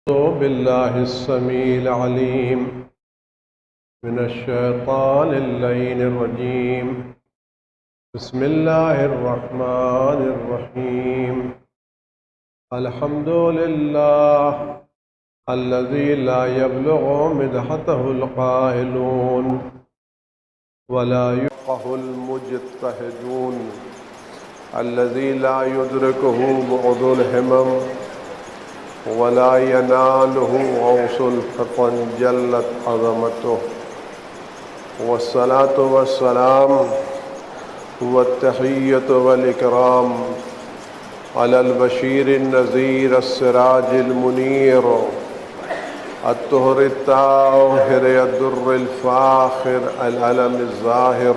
أعوذ بالله السميع العليم من الشيطان اللعين الرجيم. بسم الله الرحمن الرحيم. الحمد لله الذي لا يبلغ مدحته القائلون ولا يفقه المجتهدون، الذي لا يدركه بعد الهمم ولا يناله غوص الفطن جلت عظمته، والصلاة والسلام والتحية والإكرام على البشير النذير السراج المنير الطهر الطاهر الدر الفاخر العلم الظاهر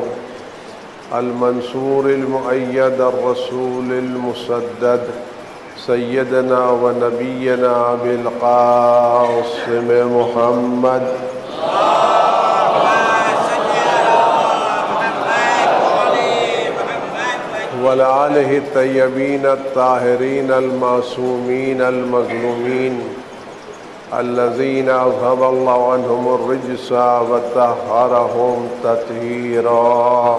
المنصور المؤيد الرسول المسدد سيدنا ونبينا بالقاسم محمد وآله الطيبين الطاهرين المعصومين المظلومين الذين أذهب الله عنهم الرجس وطهرهم تطهيرا.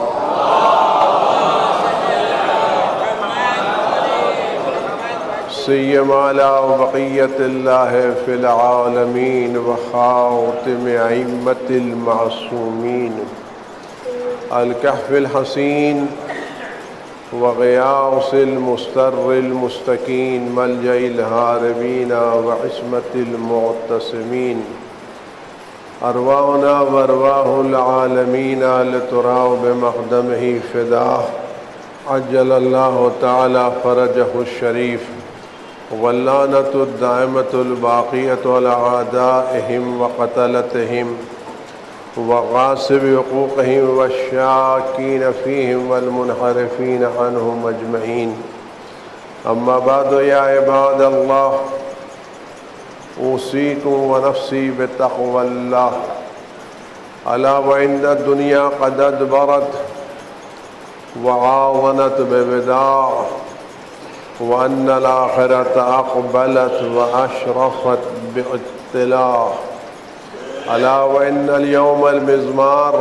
سيما على بقية الله في العالمين وخاتم أئمة المعصومين الكهف الحصين وغياث المستر المستكين ملجأ الهاربين وعصمة المعتصمين، أرواحنا وأرواح العالمين لتراه بمقدمه فداه، عجل الله تعالى فرجه الشريف، واللعنة الدائمة الباقية على أعدائهم وقتلتهم وغاصب حقوقهم والشاكين فيهم والمنحرفين عنهم أجمعين. أما بعد، يا عباد الله، أوصيكم ونفسي بتقوى الله. ألا وإن الدنيا قد أدبرت وعاونت ببداع، وأن الآخرة أقبلت وأشرفت باطلاع. ألا وإن اليوم المزمار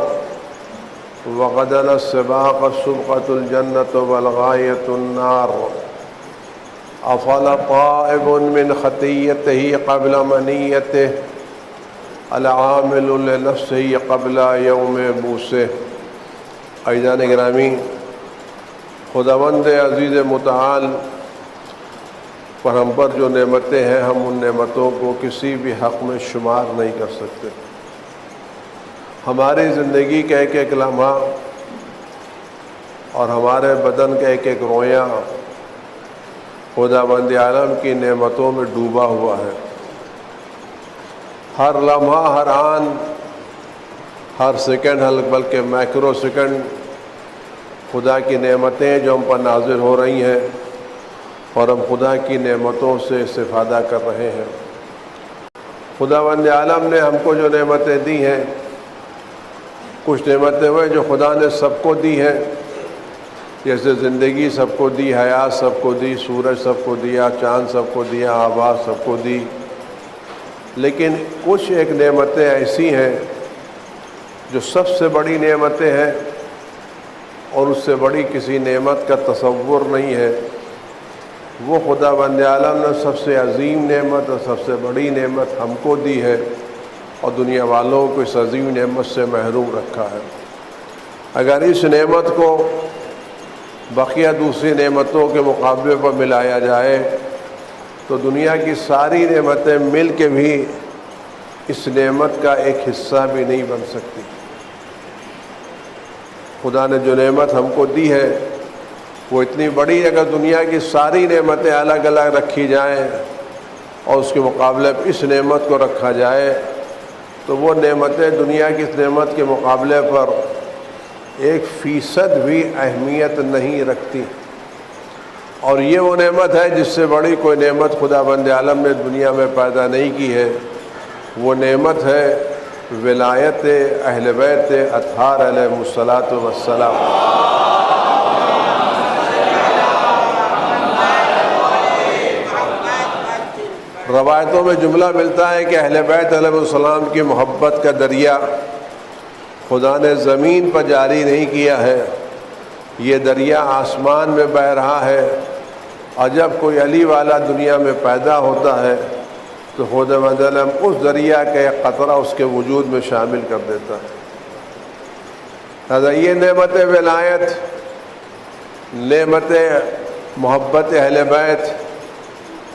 وغدا السباق السبقة الجنة والغاية النار. أفل طائب من خطيته قبل منيته، العامل لنفسه قبل يوم بوسه. عزیزان گرامی، خداوند عزیز متعال پر ہم پر جو نعمتیں ہیں، ہم ان نعمتوں کو کسی بھی حق میں شمار نہیں کر سکتے. ہماری زندگی کا ایک ایک لمحہ اور ہمارے بدن کا ایک ایک رویہ خداوند عالم کی نعمتوں میں ڈوبا ہوا ہے. ہر لمحہ، ہر آن، ہر سیکنڈ، بلکہ مائکرو سیکنڈ خدا کی نعمتیں جو ہم پر نازل ہو رہی ہیں اور ہم خدا کی نعمتوں سے استفادہ کر رہے ہیں. خداوند عالم نے ہم کو جو نعمتیں دی ہیں، کچھ نعمتیں ہوئے جو خدا نے سب کو دی ہیں، جیسے زندگی سب کو دی، حیات سب کو دی، سورج سب کو دیا، چاند سب کو دیا، آواز سب کو دی. لیکن کچھ ایک نعمتیں ایسی ہیں جو سب سے بڑی نعمتیں ہیں اور اس سے بڑی کسی نعمت کا تصور نہیں ہے. وہ خداوند عالم نے سب سے عظیم نعمت اور سب سے بڑی نعمت ہم کو دی ہے، اور دنیا والوں کو اس عظیم نعمت سے محروم رکھا ہے. اگر اس نعمت کو بقیہ دوسری نعمتوں کے مقابلے پر ملایا جائے تو دنیا کی ساری نعمتیں مل کے بھی اس نعمت کا ایک حصہ بھی نہیں بن سکتی. خدا نے جو نعمت ہم کو دی ہے وہ اتنی بڑی ہے، اگر دنیا کی ساری نعمتیں الگ الگ رکھی جائیں اور اس کے مقابلے پر اس نعمت کو رکھا جائے تو وہ نعمتیں دنیا کی اس نعمت کے مقابلے پر 1% بھی اہمیت نہیں رکھتی. اور یہ وہ نعمت ہے جس سے بڑی کوئی نعمت خداوند عالم نے دنیا میں پیدا نہیں کی ہے. وہ نعمت ہے ولایت اہل بیت اطہار علیہم الصلاۃ والسلام. روایتوں میں جملہ ملتا ہے کہ اہل بیت علیہ السلام کی محبت کا دریا خدا نے زمین پر جاری نہیں کیا ہے، یہ دریا آسمان میں بہہ رہا ہے، اور جب کوئی علی والا دنیا میں پیدا ہوتا ہے تو خدا وجل اس دریا کا ایک قطرہ اس کے وجود میں شامل کر دیتا ہے۔ لہٰذا یہ نعمت ولایت، نعمت محبت اہل بیت،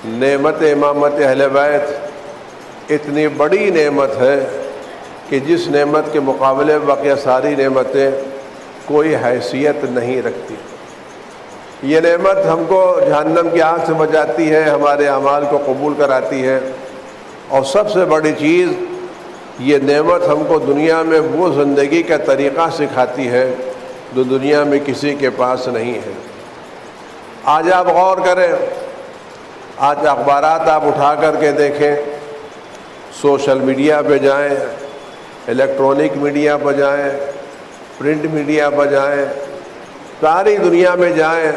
نعمت امامت اہل بیت اتنی بڑی نعمت ہے کہ جس نعمت کے مقابلے باقی ساری نعمتیں کوئی حیثیت نہیں رکھتی۔ یہ نعمت ہم کو جہنم کی آگ سے بچاتی ہے، ہمارے اعمال کو قبول کراتی ہے، اور سب سے بڑی چیز یہ نعمت ہم کو دنیا میں وہ زندگی کا طریقہ سکھاتی ہے جو دنیا میں کسی کے پاس نہیں ہے۔ آج آپ غور کریں، آج اخبارات آپ اٹھا کر کے دیکھیں، سوشل میڈیا پہ جائیں، الیکٹرانک میڈیا پہ جائیں، پرنٹ میڈیا پہ جائیں، ساری دنیا میں جائیں،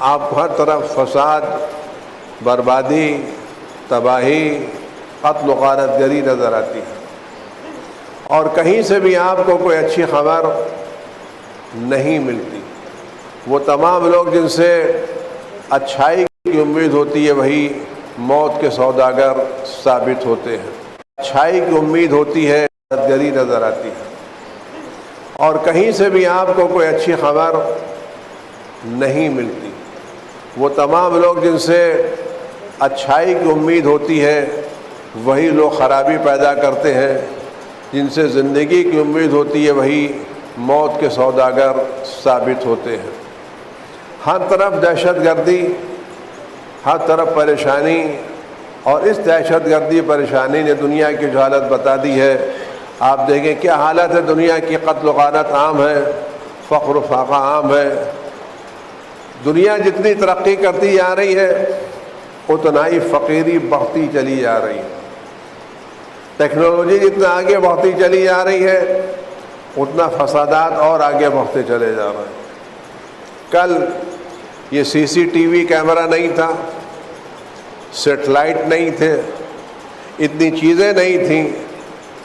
آپ ہر طرف فساد، بربادی، تباہی، قتل و غارت گری نظر آتی ہے، اور کہیں سے بھی آپ کو کوئی اچھی خبر نہیں ملتی۔ وہ تمام لوگ جن سے اچھائی کی امید ہوتی ہے وہی موت کے سوداگر ثابت ہوتے ہیں۔ اچھائی کی امید ہوتی ہے، غارت گری نظر آتی ہے، اور کہیں سے بھی آپ کو کوئی اچھی خبر نہیں ملتی۔ وہ تمام لوگ جن سے اچھائی کی امید ہوتی ہے وہی لوگ خرابی پیدا کرتے ہیں، جن سے زندگی کی امید ہوتی ہے وہی موت کے سوداگر ثابت ہوتے ہیں۔ ہر طرف دہشت گردی، ہر طرف پریشانی، اور اس دہشت گردی پریشانی نے دنیا کی جو حالت بتا دی ہے، آپ دیکھیں کیا حالت ہے دنیا کی۔ قتل و غارت عام ہے، فقر و فاقہ عام ہے۔ دنیا جتنی ترقی کرتی جا رہی ہے اتنا ہی فقیری بڑھتی چلی جا رہی ہے۔ ٹیکنالوجی جتنا آگے بڑھتی چلی جا رہی ہے اتنا فسادات اور آگے بڑھتے چلے جا رہے ہیں۔ کل یہ CCTV کیمرہ نہیں تھا، سیٹلائٹ نہیں تھے، اتنی چیزیں نہیں تھیں،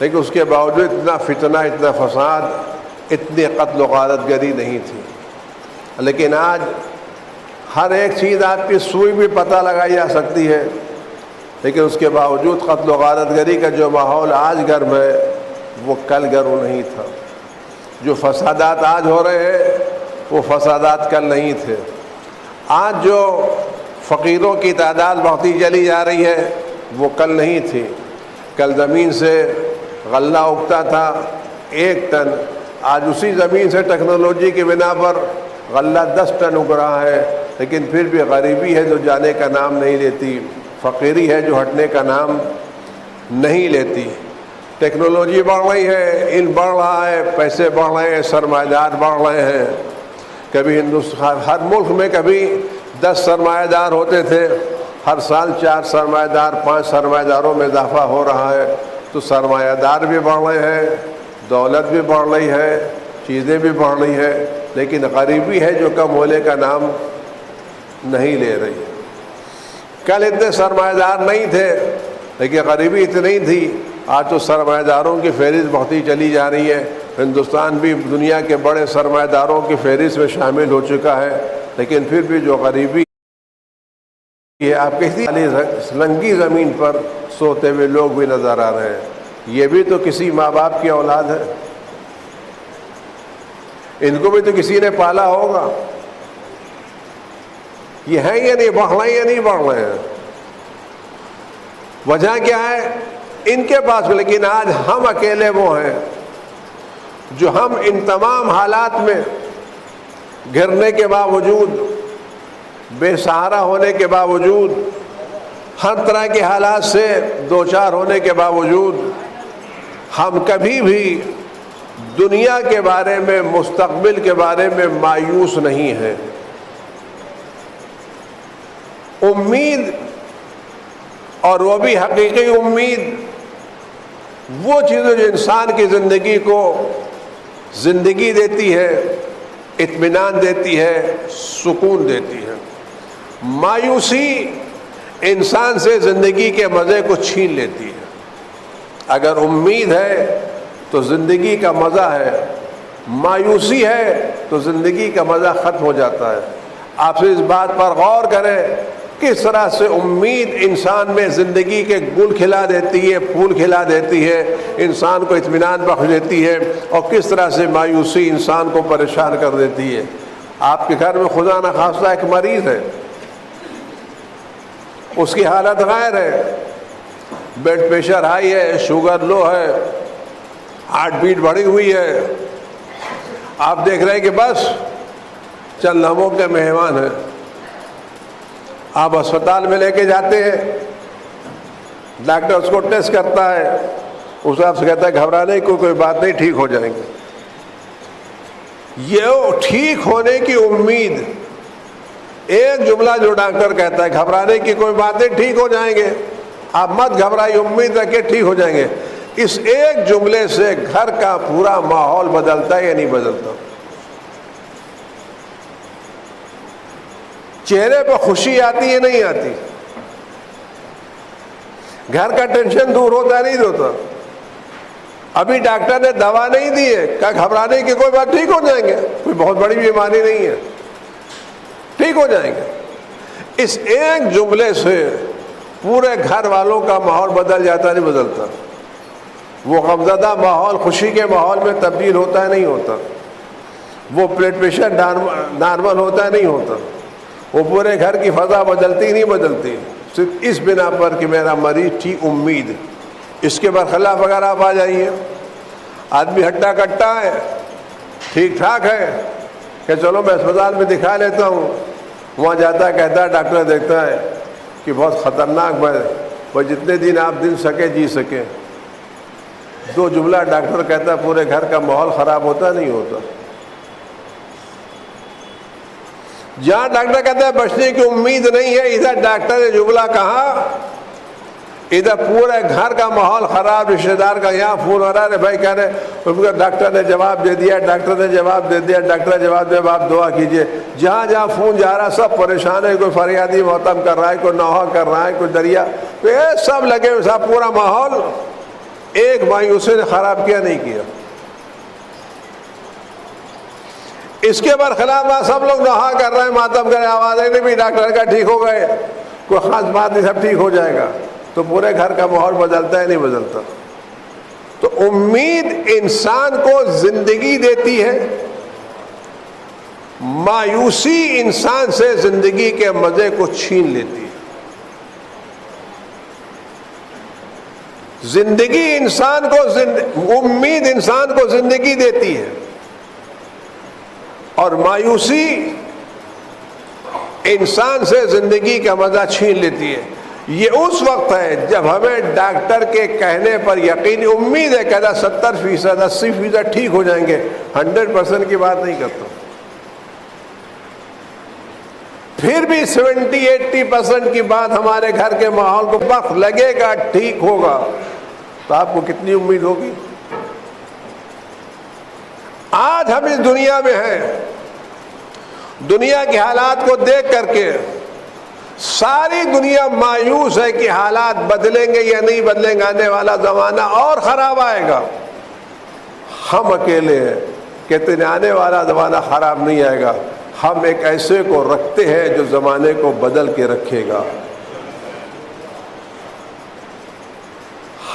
لیکن اس کے باوجود اتنا فتنہ، اتنا فساد، اتنی قتل و غارت گری نہیں تھی۔ لیکن آج ہر ایک چیز آپ کی سوئی بھی پتہ لگائی جا سکتی ہے، لیکن اس کے باوجود قتل و غارت گری کا جو ماحول آج گرم ہے وہ کل گرم نہیں تھا۔ جو فسادات آج ہو رہے ہیں وہ فسادات کل نہیں تھے۔ آج جو فقیروں کی تعداد بڑھتی چلی جا رہی ہے وہ کل نہیں تھی۔ کل زمین سے غلہ اگتا تھا 1 ٹن، آج اسی زمین سے ٹیکنالوجی کی بنا پر غلہ 10 ٹن اگ رہا ہے، لیکن پھر بھی غریبی ہے جو جانے کا نام نہیں لیتی، فقیری ہے جو ہٹنے کا نام نہیں لیتی۔ ٹیکنالوجی بڑھ رہی ہے، علم بڑھ رہا ہے، پیسے بڑھ رہے ہیں، سرمایہ دار بڑھ رہے ہیں۔ کبھی ہندوستان، ہر ملک میں کبھی 10 سرمایہ دار ہوتے تھے، ہر سال 4 سرمایہ دار، 5 سرمایہ داروں میں اضافہ ہو رہا ہے۔ تو سرمایہ دار بھی بڑھ رہے ہیں، دولت بھی بڑھ رہی ہے، چیزیں بھی بڑھ رہی ہے، لیکن غریبی ہے جو کم ہونے کا نام نہیں لے رہی۔ کل اتنے سرمایہ دار نہیں تھے لیکن غریبی اتنی تھی، آج تو سرمایہ داروں کی فہرست بڑھتی چلی جا رہی ہے۔ ہندوستان بھی دنیا کے بڑے سرمایہ داروں کی فہرست میں شامل ہو چکا ہے، لیکن پھر بھی جو غریبی ہے، آپ کسی رنگی زمین پر سوتے ہوئے لوگ بھی نظر آ رہے ہیں۔ یہ بھی تو کسی ماں باپ کی اولاد ہے، ان کو بھی تو کسی نے پالا ہوگا۔ یہ ہیں یا نہیں، بڑھ رہے ہیں یا نہیں بڑھ رہے ہیں؟ وجہ کیا ہے؟ ان کے پاس، لیکن آج ہم اکیلے وہ ہیں جو ہم ان تمام حالات میں گرنے کے باوجود، بے سہارا ہونے کے باوجود، ہر طرح کے حالات سے دوچار ہونے کے باوجود، ہم کبھی بھی دنیا کے بارے میں، مستقبل کے بارے میں مایوس نہیں ہیں۔ امید، اور وہ بھی حقیقی امید، وہ چیزیں جو انسان کی زندگی کو زندگی دیتی ہے، اطمینان دیتی ہے، سکون دیتی ہے۔ مایوسی انسان سے زندگی کے مزے کو چھین لیتی ہے۔ اگر امید ہے تو زندگی کا مزہ ہے، مایوسی ہے تو زندگی کا مزہ ختم ہو جاتا ہے۔ آپ سے اس بات پر غور کریں، کس طرح سے امید انسان میں زندگی کے گل کھلا دیتی ہے، پھول کھلا دیتی ہے، انسان کو اطمینان بخش دیتی ہے، اور کس طرح سے مایوسی انسان کو پریشان کر دیتی ہے۔ آپ کے گھر میں خدا نخواستہ ایک مریض ہے، اس کی حالت غیر ہے، بلڈ پریشر ہائی ہے، شوگر لو ہے، ہارٹ بیٹ بڑھی ہوئی ہے، آپ دیکھ رہے ہیں کہ بس چند لمحوں کے مہمان ہیں۔ آپ اسپتال میں لے کے جاتے ہیں، ڈاکٹر اس کو ٹیسٹ کرتا ہے، اس آپ سے کہتا ہے گھبرانے کی کوئی بات نہیں، ٹھیک ہو جائیں گے۔ یہ ٹھیک ہونے کی امید، ایک جملہ جو ڈاکٹر کہتا ہے گھبرانے کی کوئی بات نہیں، ٹھیک ہو جائیں گے، آپ مت گھبرائیے، امید رکھیں ٹھیک ہو جائیں گے، اس ایک جملے سے گھر کا پورا ماحول بدلتا ہے یا نہیں بدلتا؟ چہرے پہ خوشی آتی ہے نہیں آتی؟ گھر کا ٹینشن دور ہوتا ہے نہیں ہوتا؟ ابھی ڈاکٹر نے دوا نہیں دی ہے، کہا گھبرانے کی کوئی بات، ٹھیک ہو جائیں گے، کوئی بہت بڑی بیماری نہیں ہے، ٹھیک ہو جائیں گے۔ اس ایک جملے سے پورے گھر والوں کا ماحول بدل جاتا نہیں بدلتا؟ وہ غمزدہ ماحول خوشی کے ماحول میں تبدیل ہوتا ہے نہیں ہوتا؟ وہ بلڈ پریشر نارمل ہوتا ہے نہیں ہوتا؟ وہ پورے گھر کی فضا بدلتی نہیں بدلتی؟ صرف اس بنا پر کہ میرا مریض تھی امید، اس کے برخلاف اگر آپ آ جائیے، آدمی ہٹا کٹا ہے، ٹھیک ٹھاک ہے، کہ چلو میں اسپتال میں دکھا لیتا ہوں، وہاں جاتا ہے، کہتا ہے ڈاکٹر دیکھتا ہے کہ بہت خطرناک ہے، وہ جتنے دن آپ دن سکے جی سکے، دو جملہ ڈاکٹر کہتا ہے پورے گھر کا ماحول خراب ہوتا نہیں ہوتا؟ جہاں ڈاکٹر کہتا ہے بچنے کی امید نہیں ہے، ادھر ڈاکٹر نے جملہ کہا، ادھر پورے گھر کا ماحول خراب، رشتہ دار کا یہاں فون ہو رہا ہے، بھائی کہہ رہے ڈاکٹر نے جواب دے دیا، ڈاکٹر نے جواب دے دیا، ڈاکٹر نے جواب دیا، آپ دعا کیجئے۔ جہاں جہاں فون جا رہا سب پریشان ہے، کوئی فریادی محتم کر رہا ہے، کوئی نوحہ کر رہا ہے، کوئی دریا، تو یہ سب لگے ہوئے، سب پورا ماحول ایک مایوسی نے خراب کیا نہیں کیا؟ اس کے برخلاف سب لوگ نوحہ کر رہے ہیں، ماتم کر رہے ہیں، آوازیں نہیں بھی ڈاکٹر کا ٹھیک ہو گئے، کوئی خاص بات نہیں، سب ٹھیک ہو جائے گا، تو پورے گھر کا ماحول بدلتا ہے نہیں بدلتا؟ تو امید انسان کو زندگی دیتی ہے، مایوسی انسان سے زندگی کے مزے کو چھین لیتی ہے۔ زندگی انسان کو امید انسان کو زندگی دیتی ہے، اور مایوسی انسان سے زندگی کا مزہ چھین لیتی ہے۔ یہ اس وقت ہے جب ہمیں ڈاکٹر کے کہنے پر یقینی امید ہے، کہتا 70%، 80% ٹھیک ہو جائیں گے، 100% کی بات نہیں کرتا، پھر بھی 70-80% کی بات ہمارے گھر کے ماحول کو وقت لگے گا ٹھیک ہوگا، تو آپ کو کتنی امید ہوگی؟ آج ہم اس دنیا میں ہیں، دنیا کے حالات کو دیکھ کر کے ساری دنیا مایوس ہے کہ حالات بدلیں گے یا نہیں بدلیں گے، آنے والا زمانہ اور خراب آئے گا۔ ہم اکیلے ہیں، کہتے ہیں آنے والا زمانہ خراب نہیں آئے گا، ہم ایک ایسے کو رکھتے ہیں جو زمانے کو بدل کے رکھے گا۔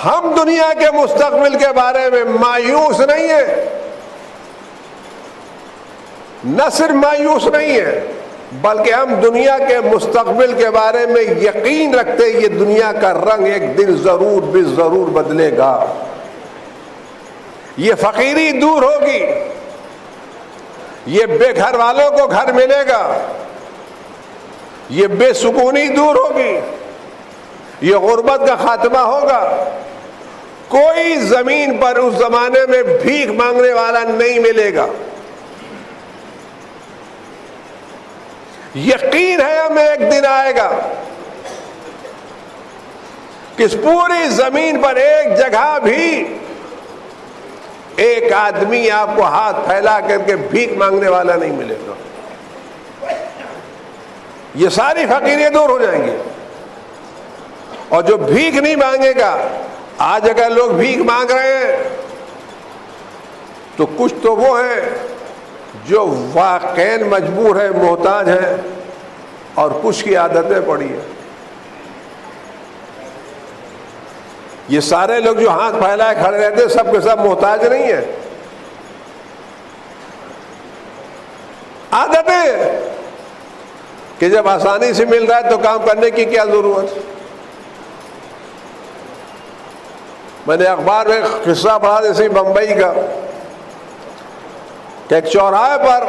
ہم دنیا کے مستقبل کے بارے میں مایوس نہیں ہیں، نہ صرف مایوس نہیں ہے بلکہ ہم دنیا کے مستقبل کے بارے میں یقین رکھتے ہیں یہ دنیا کا رنگ ایک دن ضرور بے ضرور بدلے گا، یہ فقیری دور ہوگی، یہ بے گھر والوں کو گھر ملے گا، یہ بے سکونی دور ہوگی، یہ غربت کا خاتمہ ہوگا۔ کوئی زمین پر اس زمانے میں بھیک مانگنے والا نہیں ملے گا۔ یقین ہے ہمیں ایک دن آئے گا کہ اس پوری زمین پر ایک جگہ بھی ایک آدمی آپ کو ہاتھ پھیلا کر کے بھیک مانگنے والا نہیں ملے گا۔ یہ ساری فقیریاں دور ہو جائیں گی، اور جو بھیک نہیں مانگے گا، آج اگر لوگ بھیک مانگ رہے ہیں تو کچھ تو وہ ہیں جو واقعاً مجبور ہے، محتاج ہیں، اور کچھ کی عادتیں پڑی ہیں۔ یہ سارے لوگ جو ہاتھ پھیلائے کھڑے رہتے ہیں سب کے سب محتاج نہیں ہیں، عادتیں کہ جب آسانی سے مل رہا ہے تو کام کرنے کی کیا ضرورت۔ میں نے اخبار میں قصہ پڑھا جیسے بمبئی کا کہ ایک چوراہے پر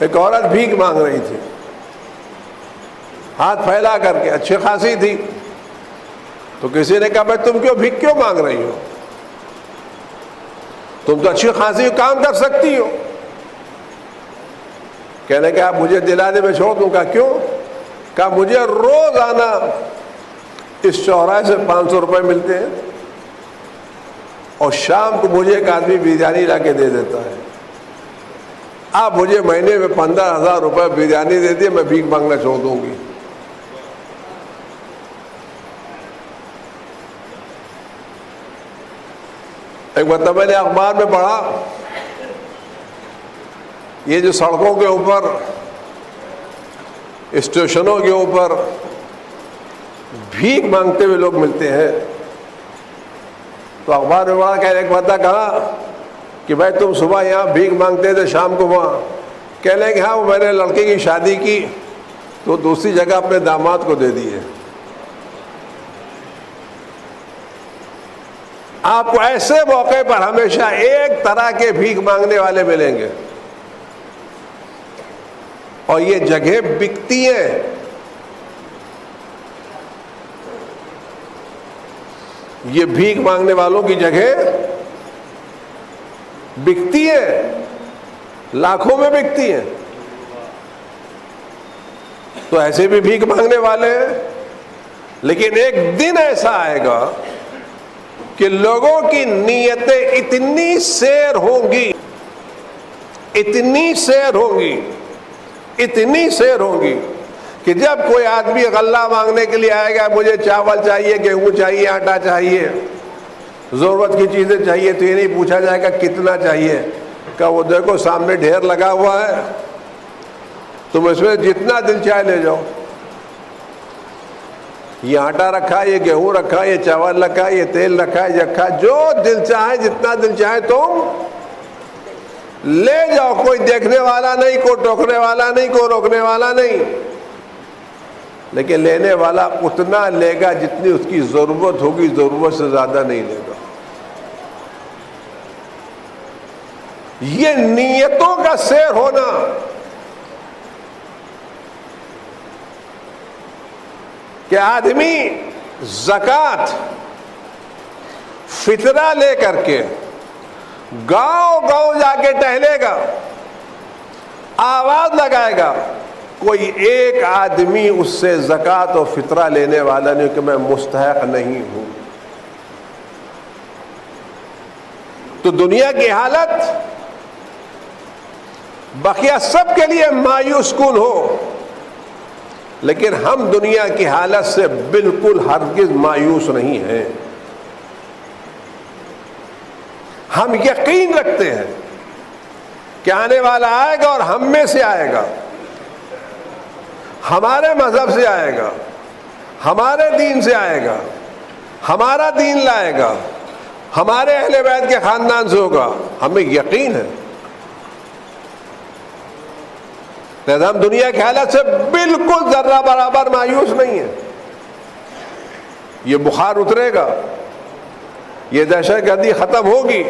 ایک عورت بھیک مانگ رہی تھی، ہاتھ پھیلا کر کے، اچھی خاصی تھی، تو کسی نے کہا بھائی تم بھیک کیوں مانگ رہی ہو، تم تو اچھی خاصی کام کر سکتی ہو۔ کہنے کہ آپ مجھے دلانے میں چھوڑ دوں۔ کہا کیوں؟ کہا مجھے روزانہ اس چوراہے سے 500 روپے ملتے ہیں اور شام کو مجھے ایک آدمی بریانی لا کے دے دیتا ہے، آپ مجھے مہینے میں 15,000 روپے بریانی دے دیے، میں بھیک مانگنا چھوڑ دوں گی۔ ایک مرتبہ میں نے اخبار میں پڑھا یہ جو سڑکوں کے اوپر، اسٹیشنوں کے اوپر بھیک مانگتے ہوئے لوگ ملتے ہیں، تو اخبار میں پڑھا کہ ایک بندہ کہا کہ بھائی تم صبح یہاں بھیک مانگتے تھے، شام کو وہاں، کہہ لیں کہ ہاں میں نے لڑکے کی شادی کی تو دوسری جگہ اپنے داماد کو دے دی ہے۔ آپ کو ایسے موقع پر ہمیشہ ایک طرح کے بھیک مانگنے والے ملیں گے، اور یہ جگہ بکتی ہیں۔ یہ بھیک مانگنے والوں کی جگہ بکتی ہے، لاکھوں میں بکتی ہیں۔ تو ایسے بھی بھیک مانگنے والے ہیں، لیکن ایک دن ایسا آئے گا کہ لوگوں کی نیتیں اتنی سیر ہوں گی، اتنی سیر ہوں گی، اتنی سیر ہوں گی کہ جب کوئی آدمی غلہ مانگنے کے لیے آئے گا، مجھے چاول چاہیے، گیہوں چاہیے، آٹا چاہیے، ضرورت کی چیزیں چاہیے، تو یہ نہیں پوچھا جائے گا کتنا چاہیے، کہ وہ دیکھو سامنے ڈھیر لگا ہوا ہے، تم اس میں جتنا دل چاہے لے جاؤ، یہ آٹا رکھا، یہ گیہوں رکھا، یہ چاول رکھا، یہ تیل رکھا، یہ رکھا، جو دل چاہے جتنا دل چاہے تم لے جاؤ، کوئی دیکھنے والا نہیں، کوئی ٹوکنے والا نہیں، کوئی روکنے والا نہیں، لیکن لینے والا اتنا لے گا جتنی اس کی ضرورت ہوگی، ضرورت سے زیادہ نہیں لے گا۔ یہ نیتوں کا سیر ہونا، کہ آدمی زکوٰۃ فطرہ لے کر کے گاؤں گاؤں جا کے ٹہلے گا، آواز لگائے گا، کوئی ایک آدمی اس سے زکوٰۃ و فطرہ لینے والا نہیں کہ میں مستحق نہیں ہوں۔ تو دنیا کی حالت بقیہ سب کے لیے مایوس کن ہو، لیکن ہم دنیا کی حالت سے بالکل ہرگز مایوس نہیں ہیں۔ ہم یقین رکھتے ہیں کہ آنے والا آئے گا اور ہم میں سے آئے گا، ہمارے مذہب سے آئے گا، ہمارے دین سے آئے گا، ہمارا دین لائے گا، ہمارے اہل بیت کے خاندان سے ہوگا، ہمیں یقین ہے۔ لہذا ہم دنیا کی حالت سے بالکل ذرہ برابر مایوس نہیں ہیں۔ یہ بخار اترے گا، یہ دہشت گردی ختم ہوگی،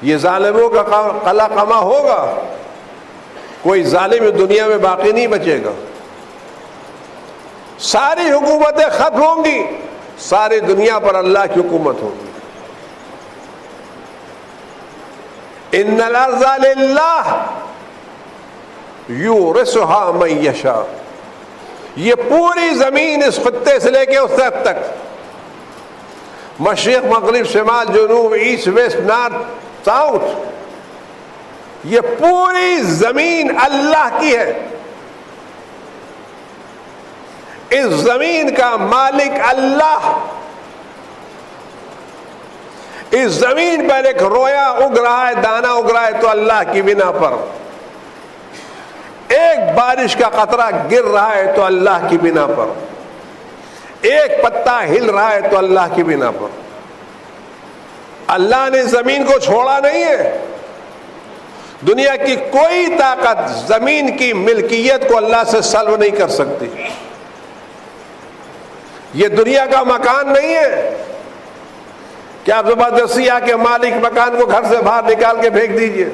یہ ظالموں کا قلع قمع ہوگا، کوئی ظالم دنیا میں باقی نہیں بچے گا، ساری حکومتیں ختم ہوں گی، ساری دنیا پر اللہ کی حکومت ہوگی۔ ان الارض للہ یورثها من یشاء، یہ پوری زمین اس خطے سے لے کے اس حد تک، مشرق مغرب شمال جنوب ایسٹ ویسٹ نارتھ ساؤتھ، یہ پوری زمین اللہ کی ہے۔ اس زمین کا مالک اللہ. اس زمین پر ایک رویا اگ رہا ہے، دانا اگ رہا ہے تو اللہ کی بنا پر. ایک بارش کا قطرہ گر رہا ہے تو اللہ کی بنا پر. ایک پتا ہل رہا ہے تو اللہ کی بنا پر. اللہ نے زمین کو چھوڑا نہیں ہے. دنیا کی کوئی طاقت زمین کی ملکیت کو اللہ سے سلب نہیں کر سکتی. یہ دنیا کا مکان نہیں ہے کہ آپ زبردستی آ کے مالک مکان کو گھر سے باہر نکال کے پھینک دیجئے.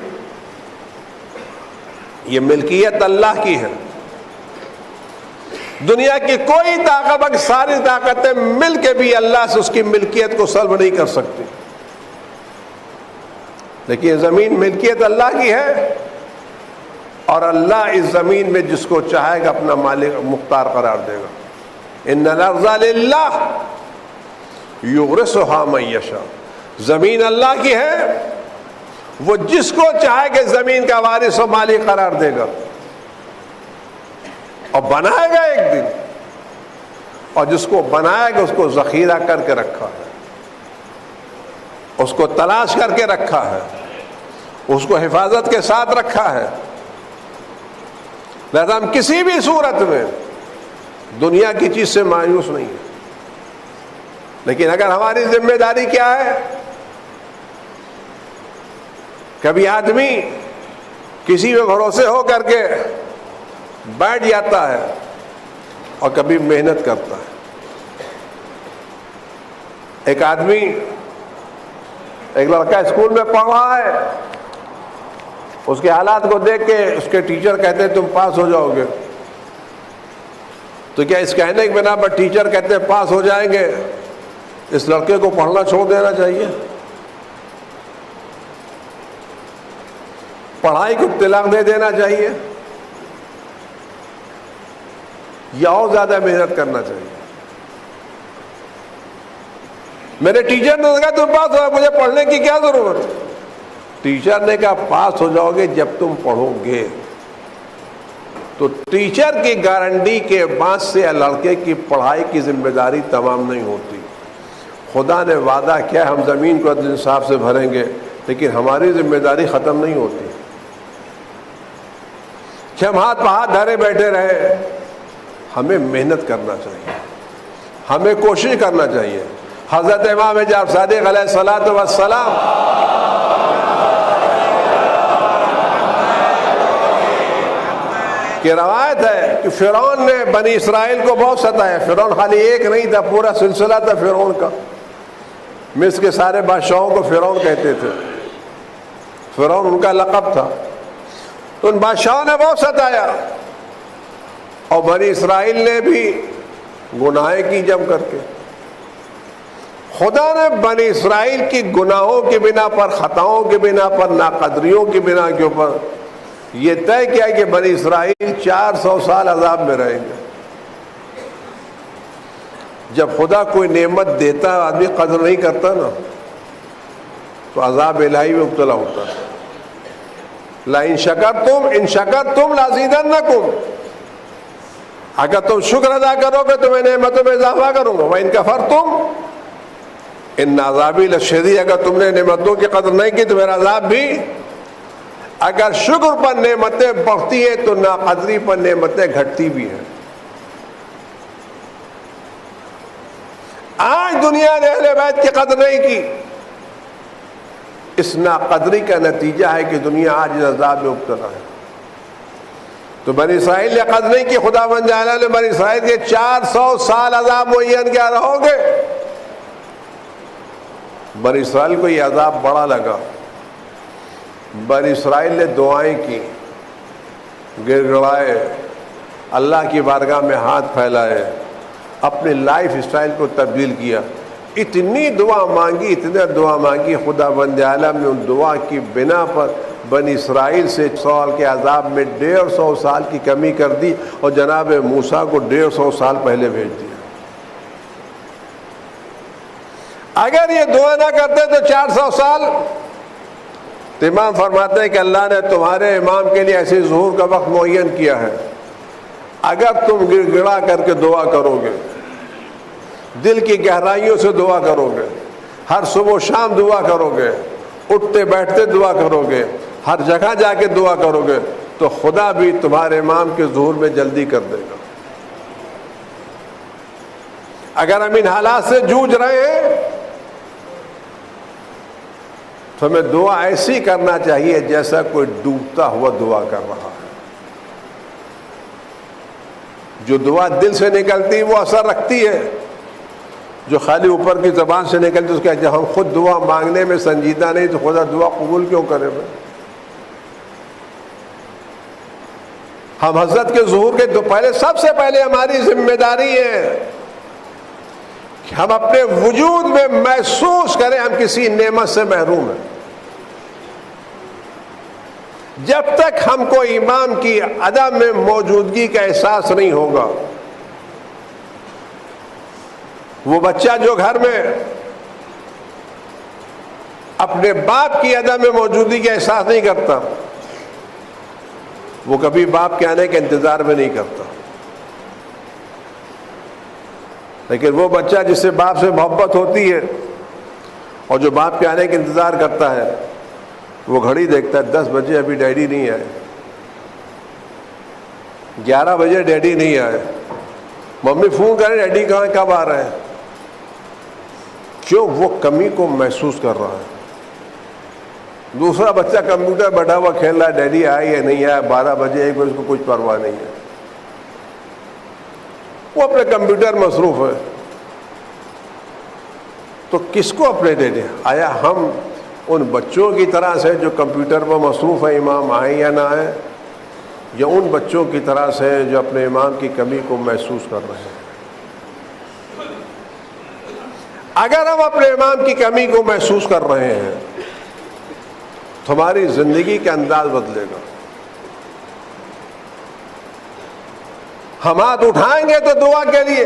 یہ ملکیت اللہ کی ہے. دنیا کی کوئی طاقت، ساری طاقتیں مل کے بھی اللہ سے اس کی ملکیت کو سلب نہیں کر سکتی. لیکن یہ زمین ملکیت اللہ کی ہے، اور اللہ اس زمین میں جس کو چاہے گا اپنا مالک مختار قرار دے گا. ان الارض للہ یورثها من یشاء. زمین اللہ کی ہے، وہ جس کو چاہے کہ زمین کا وارث و مالک قرار دے گا، اور بنائے گا ایک دن. اور جس کو بنائے گا اس کو ذخیرہ کر کے رکھا ہے، اس کو تلاش کر کے رکھا ہے، اس کو حفاظت کے ساتھ رکھا ہے. لہذا ہم کسی بھی صورت میں دنیا کی چیز سے مایوس نہیں ہیں. لیکن اگر ہماری ذمہ داری کیا ہے؟ کبھی آدمی کسی پہ بھروسے ہو کر کے بیٹھ جاتا ہے اور کبھی محنت کرتا ہے. ایک آدمی، ایک لڑکا اسکول میں پڑھ رہا ہے، اس کے حالات کو دیکھ کے اس کے ٹیچر کہتے ہیں تم پاس ہو جاؤ گے. تو کیا اس کہنے کے بنا پر ٹیچر کہتے ہیں پاس ہو جائیں گے، اس لڑکے کو پڑھنا چھوڑ دینا چاہیے؟ پڑھائی کو طلاق دے دینا چاہیے، یا اور زیادہ محنت کرنا چاہیے؟ میرے ٹیچر نے کہا تم پاس ہو، مجھے پڑھنے کی کیا ضرورت؟ ٹیچر نے کہا پاس ہو جاؤ گے جب تم پڑھو گے. تو ٹیچر کی گارنٹی کے بعد سے لڑکے کی پڑھائی کی ذمہ داری تمام نہیں ہوتی. خدا نے وعدہ کیا ہم زمین کو عدل انصاف سے بھریں گے، لیکن ہماری ذمہ داری ختم نہیں ہوتی کہ ہم ہاتھ پہ ہاتھ دھرے بیٹھے رہے. ہمیں محنت کرنا چاہیے، ہمیں کوشش کرنا چاہیے. حضرت امام جعفر صادق علیہ الصلوۃ والسلام کی روایت ہے کہ فرعون نے بنی اسرائیل کو بہت ستایا. فرعون خالی ایک نہیں تھا، پورا سلسلہ تھا فرعون کا. مصر کے سارے بادشاہوں کو فرعون کہتے تھے، فرعون ان کا لقب تھا. تو ان بادشاہوں نے بہت ستایا، اور بنی اسرائیل نے بھی گناہیں کی جم کر کے. خدا نے بنی اسرائیل کی گناہوں کی بنا پر، خطاؤں کی بنا پر، ناقدریوں کی بنا کے اوپر یہ طے کیا کہ بنی اسرائیل 400 سال عذاب میں رہیں گے. جب خدا کوئی نعمت دیتا آدمی قدر نہیں کرتا نا، تو عذاب الہی میں مبتلا ہوتا ہے. لَإِن شَكَرْتُمْ إِن شَكَرْتُمْ لَأَزِيدَنَّكُمْ. اگر تم شکر ادا کرو گے تو میں نعمتوں میں اضافہ کروں گا. وَإِن كَفَرْتُمْ إِنَّ عَذَابِي لَشَدِيدٌ. اگر تم نے نعمتوں کی قدر نہیں کی تو میرا عذاب بھی. اگر شکر پر نعمتیں بڑھتی ہیں تو ناقدری پر نعمتیں گھٹتی بھی ہیں. آج دنیا نے اہل بیت کی قدر نہیں کی. اس ناقدری کا نتیجہ ہے کہ دنیا آج عذاب میں مبتلا ہے. تو بنی اسرائیل نے قدر نہیں کی. خدا بند جعلہ نے بنی اسرائیل کے 400 سال عذاب معین کیا رہو گے. بنی اسرائیل کو یہ عذاب بڑا لگا. بنی اسرائیل نے دعائیں کی، گر گڑائے، اللہ کی بارگاہ میں ہاتھ پھیلائے، اپنے لائف اسٹائل کو تبدیل کیا. اتنی دعا مانگی، اتنا دعا مانگی، خدا بند عالم نے ان دعا کی بنا پر بنی اسرائیل سے 100 سال کے عذاب میں 150 سال کی کمی کر دی، اور جناب موسیٰ کو 150 سال پہلے بھیج دیا. اگر یہ دعا نہ کرتے تو 400 سال. تو امام فرماتے ہیں کہ اللہ نے تمہارے امام کے لیے ایسے ظہور کا وقت معین کیا ہے اگر تم گڑ گڑا کر کے دعا کرو گے، دل کی گہرائیوں سے دعا کرو گے، ہر صبح و شام دعا کرو گے، اٹھتے بیٹھتے دعا کرو گے، ہر جگہ جا کے دعا کرو گے، تو خدا بھی تمہارے امام کے ظہور میں جلدی کر دے گا۔ اگر ہم ان حالات سے جوجھ رہے ہیں تو ہمیں دعا ایسی کرنا چاہیے جیسا کوئی ڈوبتا ہوا دعا کر رہا ہے۔ جو دعا دل سے نکلتی وہ اثر رکھتی ہے، جو خالی اوپر کی زبان سے نکلتی اس کا جب ہم خود دعا مانگنے میں سنجیدہ نہیں تو خدا دعا قبول کیوں کرے بھائی؟ ہم حضرت کے ظہور کے سب سے پہلے ہماری ذمہ داری ہے کہ ہم اپنے وجود میں محسوس کریں ہم کسی نعمت سے محروم ہیں۔ جب تک ہم کو امام کی عدم میں موجودگی کا احساس نہیں ہوگا، وہ بچہ جو گھر میں اپنے باپ کی عدم میں موجودگی کا احساس نہیں کرتا، وہ کبھی باپ کے آنے کے انتظار میں نہیں کرتا۔ لیکن وہ بچہ جس سے باپ سے محبت ہوتی ہے اور جو باپ کے آنے کے انتظار کرتا ہے، وہ گھڑی دیکھتا ہے 10 بجے ابھی ڈیڈی نہیں آئے، 11 بجے ڈیڈی نہیں آئے، ممی فون کرے ڈیڈی کہاں، کب آ رہے ہیں؟ کیوں؟ وہ کمی کو محسوس کر رہا ہے۔ دوسرا بچہ کمپیوٹر بیٹھا ہوا کھیل رہا ہے، ڈیڈی آئے یا نہیں آئے، 12 بجے 1 بجے اس کو کچھ پرواہ نہیں ہے، وہ اپنے کمپیوٹر مصروف ہے۔ تو کس کو اپنے ڈیڈی؟ آیا ہم ان بچوں کی طرح سے جو کمپیوٹر پر مصروف ہیں امام آئیں یا نہ آئیں، یا ان بچوں کی طرح سے جو اپنے امام کی کمی کو محسوس کر رہے ہیں؟ اگر ہم اپنے امام کی کمی کو محسوس کر رہے ہیں تو ہماری زندگی کا انداز بدلے گا۔ ہم ہاتھ اٹھائیں گے تو دعا کے لیے،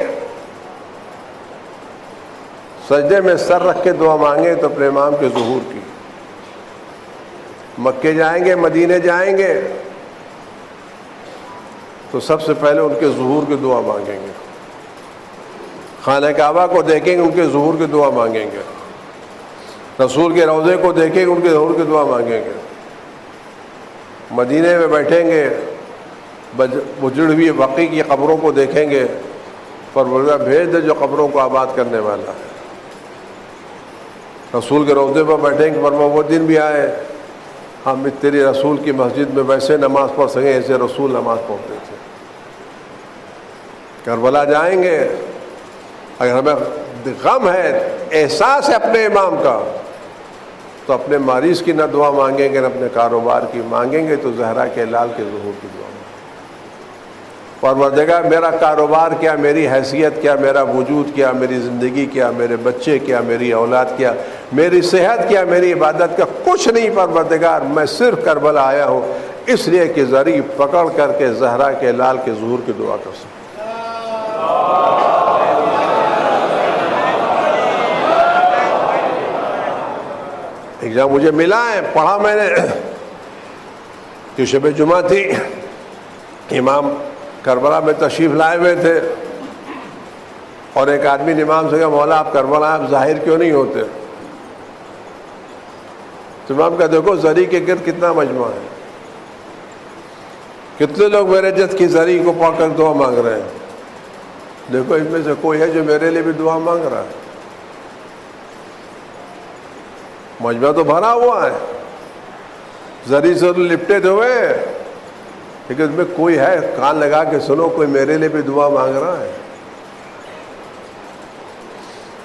سجدے میں سر رکھ کے دعا مانگیں تو اپنے امام کے ظہور کی، مکے جائیں گے، مدینے جائیں گے تو سب سے پہلے ان کے ظہور کی دعا مانگیں گے، خانہ کعبہ کو دیکھیں گے ان کے ظہور کی دعا مانگیں گے، رسول کے روضے کو دیکھیں گے ان کے ظہور کی دعا مانگیں گے، مدینے میں بیٹھیں گے اجڑی ہوئی بقیع کی قبروں کو دیکھیں گے، پروردگار بھیج دے جو قبروں کو آباد کرنے والا ہے، رسول کے روضے پر بیٹھیں گے، فرما وہ دن بھی آئے ہم تیری رسول کی مسجد میں ویسے نماز پڑھ سکیں ایسے رسول نماز پڑھتے تھے۔ کربلا جائیں گے، اگر ہمیں غم ہے، احساس ہے اپنے امام کا، تو اپنے مریض کی نہ دعا مانگیں گے نہ اپنے کاروبار کی مانگیں گے، تو زہرا کے لال کے ظہور کی دعا مانگیں گے۔ پروردگار میرا کاروبار کیا، میری حیثیت کیا، میرا وجود کیا، میری زندگی کیا، میرے بچے کیا، میری اولاد کیا، میری صحت کیا، میری عبادت کیا، کچھ نہیں پروردگار، میں صرف کربلا آیا ہوں اس لیے کہ ذریعہ پکڑ کر کے زہرا کے لال کے ظہور کی دعا کر سکوں۔ ایک جگہ مجھے ملا ہے، پڑھا میں نے کہ شب جمعہ تھی، امام کربلا میں تشریف لائے ہوئے تھے، اور ایک آدمی نے امام سے کہا مولا آپ کربلا آپ ظاہر کیوں نہیں ہوتے؟ تو امام کا دیکھو زری کے گرد کتنا مجموعہ ہے، کتنے لوگ میرے جد کی زری کو پڑھ کر دعا مانگ رہے ہیں، دیکھو ان میں سے کوئی ہے جو میرے لیے بھی دعا مانگ رہا ہے، مجمع تو بھرا ہوا ہے، زری سے لپٹے ہوئے، لیکن اس میں کوئی ہے کان لگا کے سنو، کوئی میرے لیے بھی دعا مانگ رہا ہے،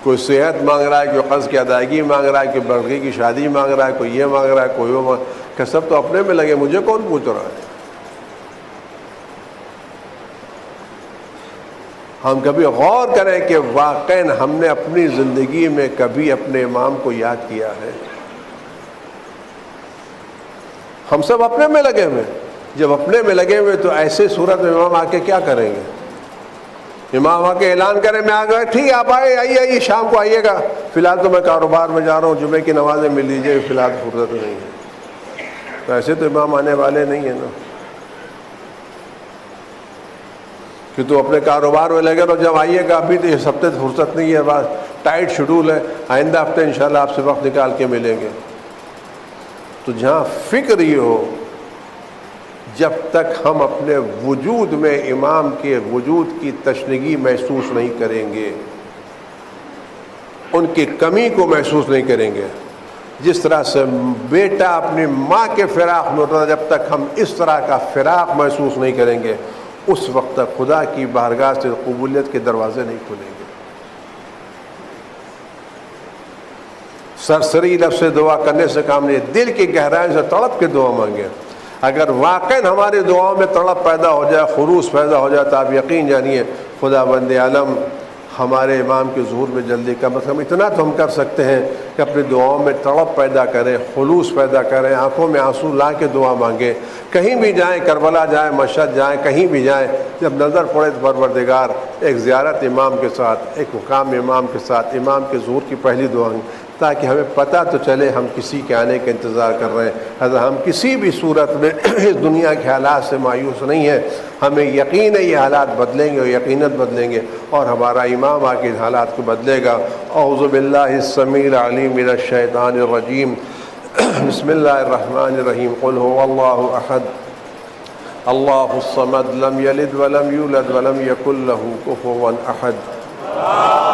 کوئی صحت مانگ رہا ہے، کوئی قرض کی ادائیگی مانگ رہا ہے، کوئی لڑکی کی شادی مانگ رہا ہے، کوئی یہ مانگ رہا ہے، کوئی وہ کہ سب تو اپنے میں لگے، مجھے کون پوچھ رہا ہے؟ ہم کبھی غور کریں کہ واقعاً ہم نے اپنی زندگی میں کبھی اپنے امام کو یاد کیا ہے؟ ہم سب اپنے میں لگے ہوئے، جب اپنے میں لگے ہوئے تو ایسے صورت میں امام آ کے کیا کریں گے؟ امام آ کے اعلان کریں میں آ گیا، ٹھیک ہے آپ آئیے شام کو آئیے گا، فی الحال تو میں کاروبار میں جا رہا ہوں، جمعے کی نمازیں مل لیجیے، فی الحال فرصت نہیں ہے، تو ایسے تو امام آنے والے نہیں ہیں نا۔ کہ تو اپنے کاروبار میں لگے رہو، جب آئیے گا ابھی تو اس ہفتے فرصت نہیں ہے، بس ٹائٹ شیڈول ہے، آئندہ ہفتے انشاءاللہ آپ سے وقت نکال کے ملیں گے۔ تو جہاں فکر یہ ہو، جب تک ہم اپنے وجود میں امام کے وجود کی تشنگی محسوس نہیں کریں گے، ان کی کمی کو محسوس نہیں کریں گے، جس طرح سے بیٹا اپنی ماں کے فراق میں ہوتا ہے، جب تک ہم اس طرح کا فراق محسوس نہیں کریں گے، اس وقت تک خدا کی بارگاہ سے قبولیت کے دروازے نہیں کھلیں گے۔ سرسری لفظ سے دعا کرنے سے کام نہیں، دل کی گہرائی سے تڑپ کے دعا مانگے۔ اگر واقعی ہماری دعاؤں میں تڑپ پیدا ہو جائے، خلوص پیدا ہو جائے، تو آپ یقین جانیے خدا بند عالم ہمارے امام کے ظہور میں جلدی کا مطلب اتنا تو ہم کر سکتے ہیں کہ اپنی دعاؤں میں تڑپ پیدا کریں، خلوص پیدا کریں، آنکھوں میں آنسو لا کے دعا مانگیں۔ کہیں بھی جائیں، کربلا جائیں، مشہد جائیں، کہیں بھی جائیں، جب نظر پڑے تو پروردگار ایک زیارت امام کے ساتھ، ایک مقام امام کے ساتھ، امام کے ظہور کی پہلی دعا، تاکہ ہمیں پتہ تو چلے ہم کسی کے آنے کا انتظار کر رہے ہیں۔ ہم کسی بھی صورت میں اس دنیا کے حالات سے مایوس نہیں ہیں، ہمیں یقین ہے یہ حالات بدلیں گے اور یقیناً بدلیں گے، اور ہمارا امام آ کے ان حالات کو بدلے گا۔ اعوذ باللہ السمیع العلیم من الشیطان الرجیم، بسم اللہ الرحمن الرحیم، قل هو اللہ احد اللہ الصمد لم یلد ولم یولد ولم یکن له کفوا احد۔